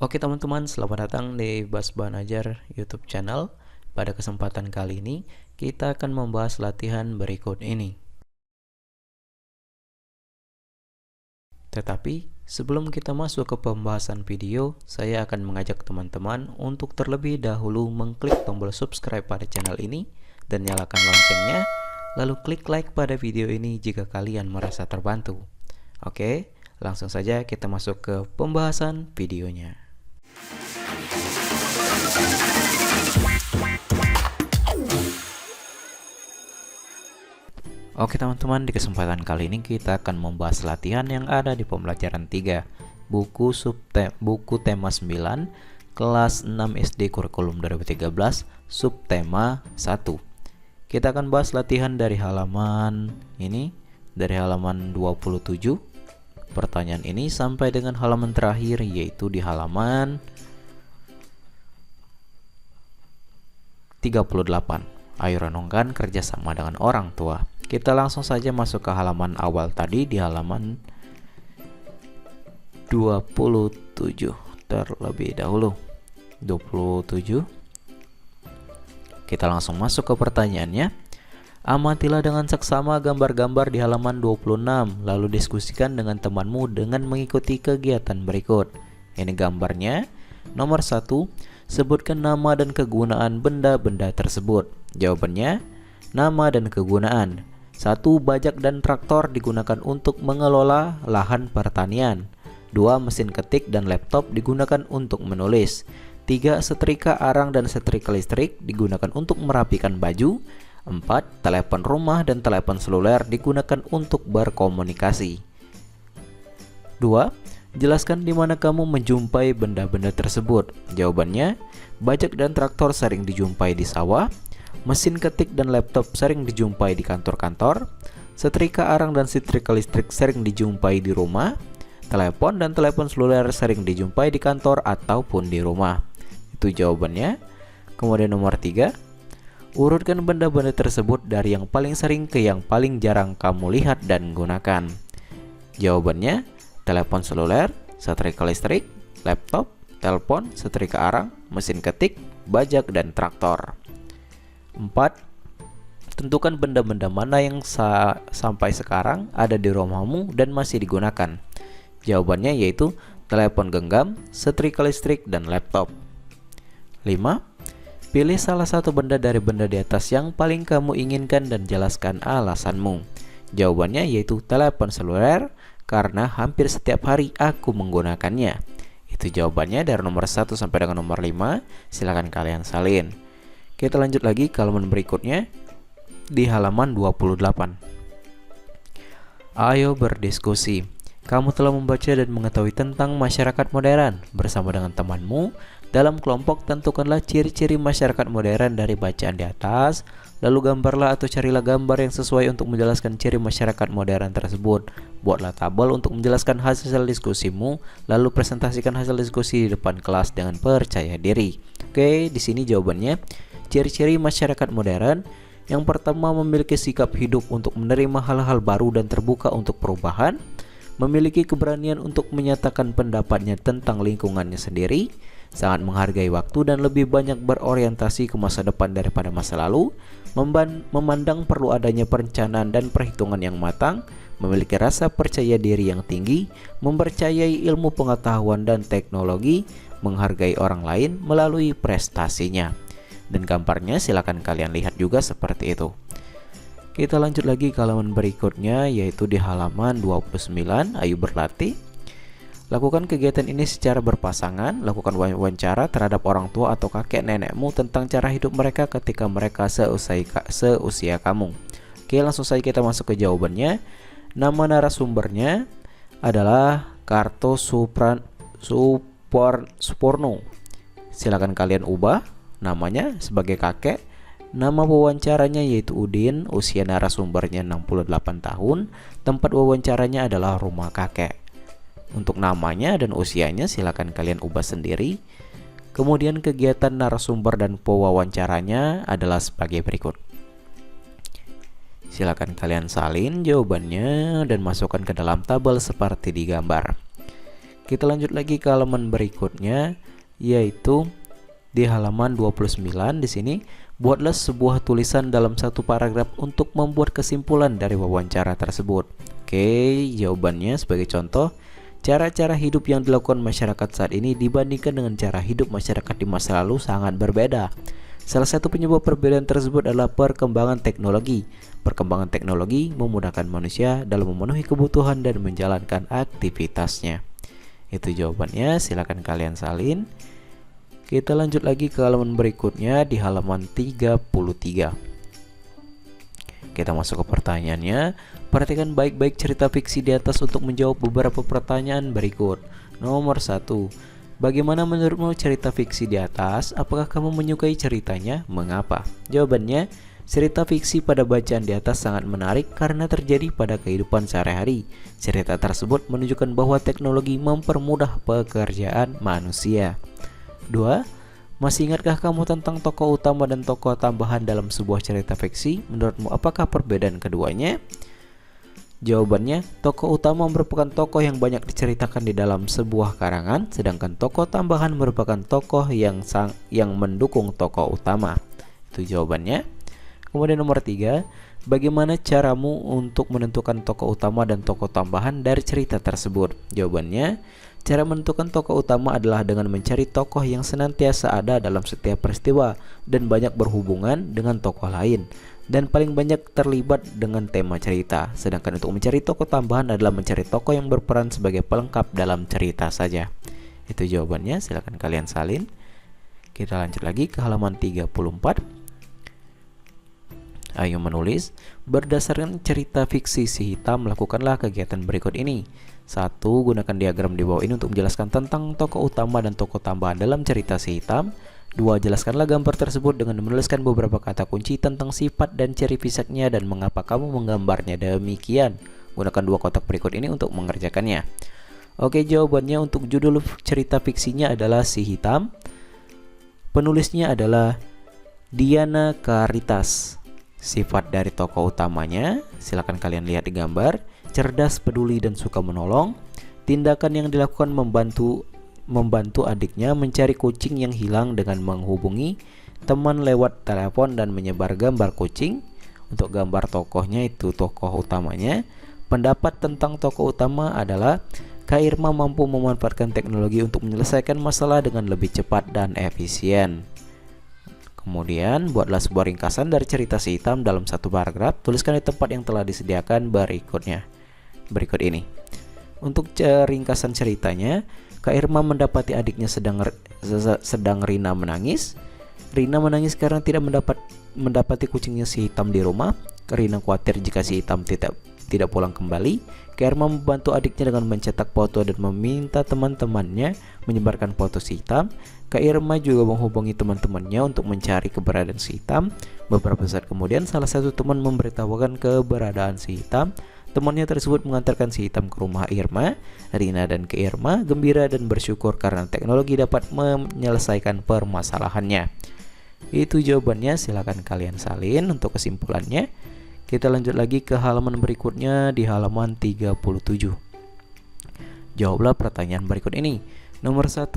Oke teman-teman, selamat datang di Bas Banajar YouTube channel. Pada kesempatan kali ini, kita akan membahas latihan berikut ini. Tetapi, sebelum kita masuk ke pembahasan video, saya akan mengajak teman-teman untuk terlebih dahulu mengklik tombol subscribe pada channel ini dan nyalakan loncengnya, lalu klik like pada video ini jika kalian merasa terbantu. Oke, langsung saja kita masuk ke pembahasan videonya. Oke teman-teman, di kesempatan kali ini kita akan membahas latihan yang ada di pembelajaran 3 buku tema 9 kelas 6 SD kurikulum 2013 subtema 1. Kita akan bahas latihan dari halaman ini, dari halaman 27 pertanyaan ini sampai dengan halaman terakhir, yaitu di halaman 38. Ayo renungkan kerjasama dengan orang tua. Kita langsung saja masuk ke halaman awal tadi, di halaman 27 terlebih dahulu. 27. Kita langsung masuk ke pertanyaannya. Amatilah dengan seksama gambar-gambar di halaman 26, lalu diskusikan dengan temanmu dengan mengikuti kegiatan berikut. Ini gambarnya. Nomor 1, sebutkan nama dan kegunaan benda-benda tersebut. Jawabannya, nama dan kegunaan. 1. Bajak dan traktor digunakan untuk mengelola lahan pertanian. 2. Mesin ketik dan laptop digunakan untuk menulis. 3. Setrika arang dan setrika listrik digunakan untuk merapikan baju. 4. Telepon rumah dan telepon seluler digunakan untuk berkomunikasi. 2. Jelaskan di mana kamu menjumpai benda-benda tersebut. Jawabannya, bajak dan traktor sering dijumpai di sawah. Mesin ketik dan laptop sering dijumpai di kantor-kantor. Setrika arang dan setrika listrik sering dijumpai di rumah. Telepon dan telepon seluler sering dijumpai di kantor ataupun di rumah. Itu jawabannya. Kemudian nomor 3, urutkan benda-benda tersebut dari yang paling sering ke yang paling jarang kamu lihat dan gunakan. Jawabannya, telepon seluler, setrika listrik, laptop, telepon, setrika arang, mesin ketik, bajak, dan traktor. 4. Tentukan benda-benda mana yang sampai sekarang ada di rumahmu dan masih digunakan. Jawabannya yaitu telepon genggam, setrika listrik, dan laptop. 5. Pilih salah satu benda dari benda di atas yang paling kamu inginkan dan jelaskan alasanmu. Jawabannya yaitu telepon seluler, karena hampir setiap hari aku menggunakannya. Itu jawabannya dari nomor 1 sampai dengan nomor 5. Silahkan kalian salin. Kita lanjut lagi ke halaman berikutnya, di halaman 28. Ayo berdiskusi. Kamu telah membaca dan mengetahui tentang masyarakat modern. Bersama dengan temanmu dalam kelompok, tentukanlah ciri-ciri masyarakat modern dari bacaan di atas. Lalu gambarlah atau carilah gambar yang sesuai untuk menjelaskan ciri masyarakat modern tersebut. Buatlah tabel untuk menjelaskan hasil diskusimu, lalu presentasikan hasil diskusi di depan kelas dengan percaya diri. Oke, di sini jawabannya. Ciri-ciri masyarakat modern. Yang pertama, memiliki sikap hidup untuk menerima hal-hal baru dan terbuka untuk perubahan. Memiliki keberanian untuk menyatakan pendapatnya tentang lingkungannya sendiri. Sangat menghargai waktu dan lebih banyak berorientasi ke masa depan daripada masa lalu. Memandang perlu adanya perencanaan dan perhitungan yang matang. Memiliki rasa percaya diri yang tinggi. Mempercayai ilmu pengetahuan dan teknologi. Menghargai orang lain melalui prestasinya. Dan gambarnya silakan kalian lihat juga seperti itu. Kita lanjut lagi ke halaman berikutnya, yaitu di halaman 29. Ayo berlatih. Lakukan kegiatan ini secara berpasangan. Lakukan wawancara terhadap orang tua atau kakek nenekmu tentang cara hidup mereka ketika mereka seusia kamu. Oke, langsung saja kita masuk ke jawabannya. Nama narasumbernya adalah Karto Suporno. Silakan kalian ubah namanya sebagai kakek. Nama wawancaranya yaitu Udin. Usia narasumbernya 68 tahun. Tempat wawancaranya adalah rumah kakek. Untuk namanya dan usianya silakan kalian ubah sendiri. Kemudian kegiatan narasumber dan pewawancaranya adalah sebagai berikut. Silakan kalian salin jawabannya dan masukkan ke dalam tabel seperti di gambar. Kita lanjut lagi ke halaman berikutnya, yaitu di halaman 29. Di sini, buatlah sebuah tulisan dalam satu paragraf untuk membuat kesimpulan dari wawancara tersebut. Oke, jawabannya sebagai contoh, cara-cara hidup yang dilakukan masyarakat saat ini dibandingkan dengan cara hidup masyarakat di masa lalu sangat berbeda. Salah satu penyebab perbedaan tersebut adalah perkembangan teknologi. Perkembangan teknologi memudahkan manusia dalam memenuhi kebutuhan dan menjalankan aktivitasnya. Itu jawabannya, silakan kalian salin. Kita lanjut lagi ke halaman berikutnya di halaman 33. Kita masuk ke pertanyaannya. Perhatikan baik-baik cerita fiksi di atas untuk menjawab beberapa pertanyaan berikut. Nomor 1. Bagaimana menurutmu cerita fiksi di atas? Apakah kamu menyukai ceritanya? Mengapa? Jawabannya, cerita fiksi pada bacaan di atas sangat menarik karena terjadi pada kehidupan sehari-hari. Cerita tersebut menunjukkan bahwa teknologi mempermudah pekerjaan manusia. 2. Masih ingatkah kamu tentang tokoh utama dan tokoh tambahan dalam sebuah cerita fiksi? Menurutmu apakah perbedaan keduanya? Jawabannya, tokoh utama merupakan tokoh yang banyak diceritakan di dalam sebuah karangan, sedangkan tokoh tambahan merupakan tokoh yang mendukung tokoh utama. Itu jawabannya. Kemudian nomor 3, bagaimana caramu untuk menentukan tokoh utama dan tokoh tambahan dari cerita tersebut? Jawabannya, cara menentukan tokoh utama adalah dengan mencari tokoh yang senantiasa ada dalam setiap peristiwa dan banyak berhubungan dengan tokoh lain, dan paling banyak terlibat dengan tema cerita. Sedangkan untuk mencari tokoh tambahan adalah mencari tokoh yang berperan sebagai pelengkap dalam cerita saja. Itu jawabannya, silakan kalian salin. Kita lanjut lagi ke halaman 34. Ayo menulis. Berdasarkan cerita fiksi si hitam, lakukanlah kegiatan berikut ini. 1. Gunakan diagram di bawah ini untuk menjelaskan tentang tokoh utama dan tokoh tambahan dalam cerita si hitam. 2. Jelaskanlah gambar tersebut dengan menuliskan beberapa kata kunci tentang sifat dan ciri fisiknya dan mengapa kamu menggambarnya demikian. Gunakan 2 kotak berikut ini untuk mengerjakannya. Oke, jawabannya untuk judul cerita fiksinya adalah Si Hitam. Penulisnya adalah Diana Caritas. Sifat dari tokoh utamanya, silakan kalian lihat di gambar. Cerdas, peduli, dan suka menolong. Tindakan yang dilakukan membantu adiknya mencari kucing yang hilang dengan menghubungi teman lewat telepon dan menyebar gambar kucing. Untuk gambar tokohnya itu tokoh utamanya. Pendapat tentang tokoh utama adalah Kak Irma mampu memanfaatkan teknologi untuk menyelesaikan masalah dengan lebih cepat dan efisien. Kemudian buatlah sebuah ringkasan dari cerita si hitam dalam satu paragraf. Tuliskan di tempat yang telah disediakan berikut ini. Untuk ringkasan ceritanya, Kak Irma mendapati adiknya sedang Rina menangis. Rina menangis karena tidak mendapati kucingnya si hitam di rumah. Rina khawatir jika si hitam tidak pulang kembali. Kak Irma membantu adiknya dengan mencetak foto dan meminta teman-temannya menyebarkan foto si hitam. Kak Irma juga menghubungi teman-temannya untuk mencari keberadaan si hitam. Beberapa saat kemudian, salah satu teman memberitahukan keberadaan si hitam. Temannya tersebut mengantarkan si hitam ke rumah Irma. Rina dan Kak Irma gembira dan bersyukur karena teknologi dapat menyelesaikan permasalahannya. Itu jawabannya, silakan kalian salin untuk kesimpulannya. Kita lanjut lagi ke halaman berikutnya di halaman 37. Jawablah pertanyaan berikut ini. Nomor 1,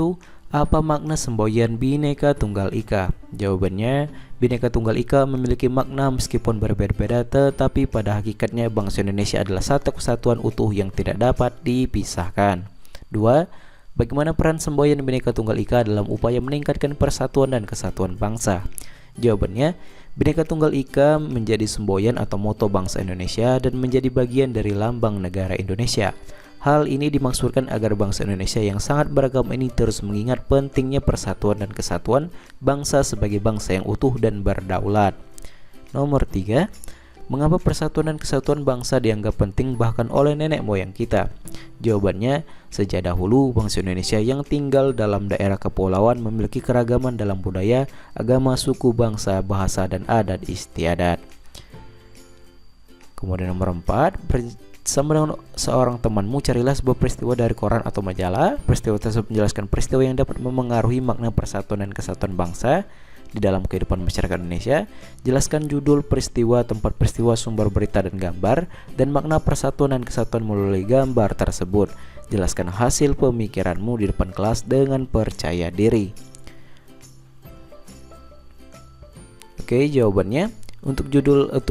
apa makna semboyan Bhinneka Tunggal Ika? Jawabannya, Bhinneka Tunggal Ika memiliki makna meskipun berbeda-beda, tetapi pada hakikatnya bangsa Indonesia adalah satu kesatuan utuh yang tidak dapat dipisahkan. 2. Bagaimana peran semboyan Bhinneka Tunggal Ika dalam upaya meningkatkan persatuan dan kesatuan bangsa? Jawabannya, Bhinneka Tunggal Ika menjadi semboyan atau moto bangsa Indonesia dan menjadi bagian dari lambang negara Indonesia. Hal ini dimaksudkan agar bangsa Indonesia yang sangat beragam ini terus mengingat pentingnya persatuan dan kesatuan bangsa sebagai bangsa yang utuh dan berdaulat. Nomor 3, mengapa persatuan dan kesatuan bangsa dianggap penting bahkan oleh nenek moyang kita? Jawabannya, sejak dahulu bangsa Indonesia yang tinggal dalam daerah kepulauan memiliki keragaman dalam budaya, agama, suku, bangsa, bahasa, dan adat istiadat. Kemudian nomor 4, bersama dengan seorang temanmu carilah sebuah peristiwa dari koran atau majalah. Peristiwa tersebut menjelaskan peristiwa yang dapat memengaruhi makna persatuan dan kesatuan bangsa di dalam kehidupan masyarakat Indonesia. Jelaskan judul peristiwa, tempat peristiwa, sumber berita dan gambar, dan makna persatuan dan kesatuan melalui gambar tersebut. Jelaskan hasil pemikiranmu di depan kelas dengan percaya diri. Oke, jawabannya untuk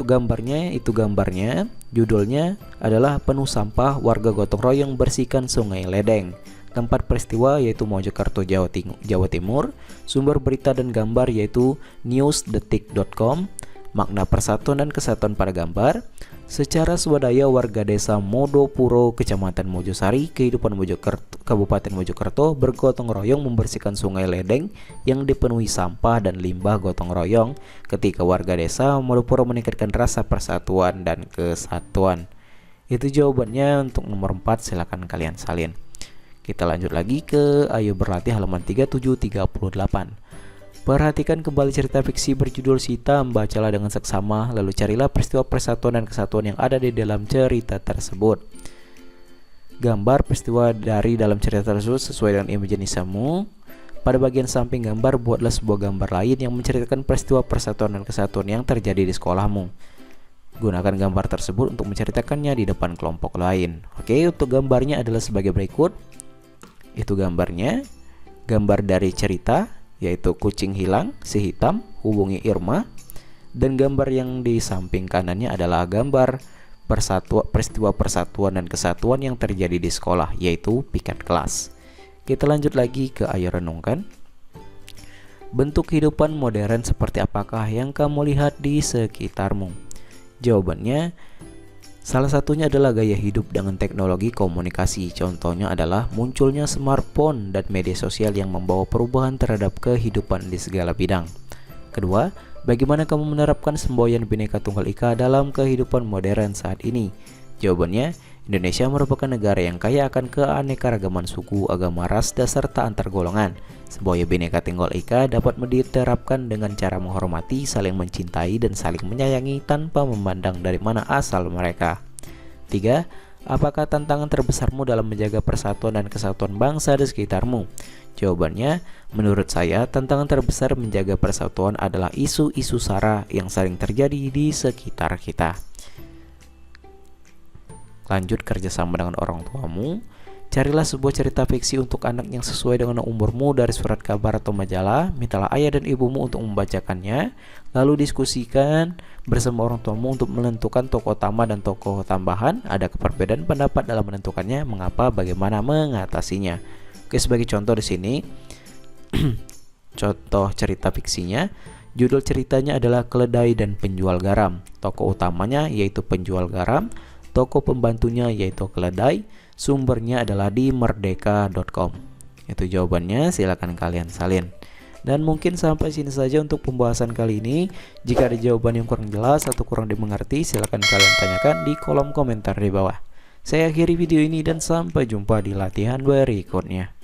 gambarnya judulnya adalah Penuh Sampah, Warga Gotong Royong Bersihkan Sungai Ledeng. Tempat peristiwa yaitu Mojokerto, Jawa Timur. Sumber berita dan gambar yaitu newsdetik.com. Makna persatuan dan kesatuan pada gambar. Secara swadaya warga desa Modopuro, Kecamatan Mojosari, Kabupaten Mojokerto bergotong royong membersihkan sungai Ledeng yang dipenuhi sampah dan limbah gotong royong ketika warga desa Modopuro meningkatkan rasa persatuan dan kesatuan. Itu jawabannya untuk nomor 4, silakan kalian salin. Kita lanjut lagi ke Ayo Berlatih halaman 3738. Perhatikan kembali cerita fiksi berjudul Sitam, bacalah dengan seksama, lalu carilah peristiwa persatuan dan kesatuan yang ada di dalam cerita tersebut. Gambar peristiwa dari dalam cerita tersebut sesuai dengan imajinasimu. Pada bagian samping gambar, buatlah sebuah gambar lain yang menceritakan peristiwa persatuan dan kesatuan yang terjadi di sekolahmu. Gunakan gambar tersebut untuk menceritakannya di depan kelompok lain. Oke, untuk gambarnya adalah sebagai berikut. Itu gambarnya, gambar dari cerita yaitu kucing hilang, si hitam, hubungi Irma. Dan gambar yang di samping kanannya adalah gambar peristiwa persatuan dan kesatuan yang terjadi di sekolah, yaitu piket kelas. Kita lanjut lagi ke Ayo Renungkan. Bentuk kehidupan modern seperti apakah yang kamu lihat di sekitarmu? Jawabannya, salah satunya adalah gaya hidup dengan teknologi komunikasi. Contohnya adalah munculnya smartphone dan media sosial yang membawa perubahan terhadap kehidupan di segala bidang. Kedua, bagaimana kamu menerapkan semboyan Bhinneka Tunggal Ika dalam kehidupan modern saat ini? Jawabannya, Indonesia merupakan negara yang kaya akan keanekaragaman suku, agama, ras, dan serta antar golongan. Semboyan Bhinneka Tunggal Ika dapat diterapkan dengan cara menghormati, saling mencintai, dan saling menyayangi tanpa memandang dari mana asal mereka. 3. Apakah tantangan terbesarmu dalam menjaga persatuan dan kesatuan bangsa di sekitarmu? Jawabannya, menurut saya tantangan terbesar menjaga persatuan adalah isu-isu SARA yang sering terjadi di sekitar kita. Lanjut, kerjasama dengan orang tuamu. Carilah sebuah cerita fiksi untuk anak yang sesuai dengan umurmu dari surat kabar atau majalah. Mintalah ayah dan ibumu untuk membacakannya. Lalu diskusikan bersama orang tuamu untuk menentukan tokoh utama dan tokoh tambahan. Ada perbedaan pendapat dalam menentukannya, mengapa, bagaimana mengatasinya. Oke, sebagai contoh di sini contoh cerita fiksinya. Judul ceritanya adalah Keledai dan Penjual Garam. Tokoh utamanya yaitu penjual garam. Tokoh pembantunya yaitu keledai. Sumbernya adalah di merdeka.com. Itu jawabannya, silakan kalian salin. Dan mungkin sampai sini saja untuk pembahasan kali ini. Jika ada jawaban yang kurang jelas atau kurang dimengerti, silakan kalian tanyakan di kolom komentar di bawah. Saya akhiri video ini dan sampai jumpa di latihan berikutnya.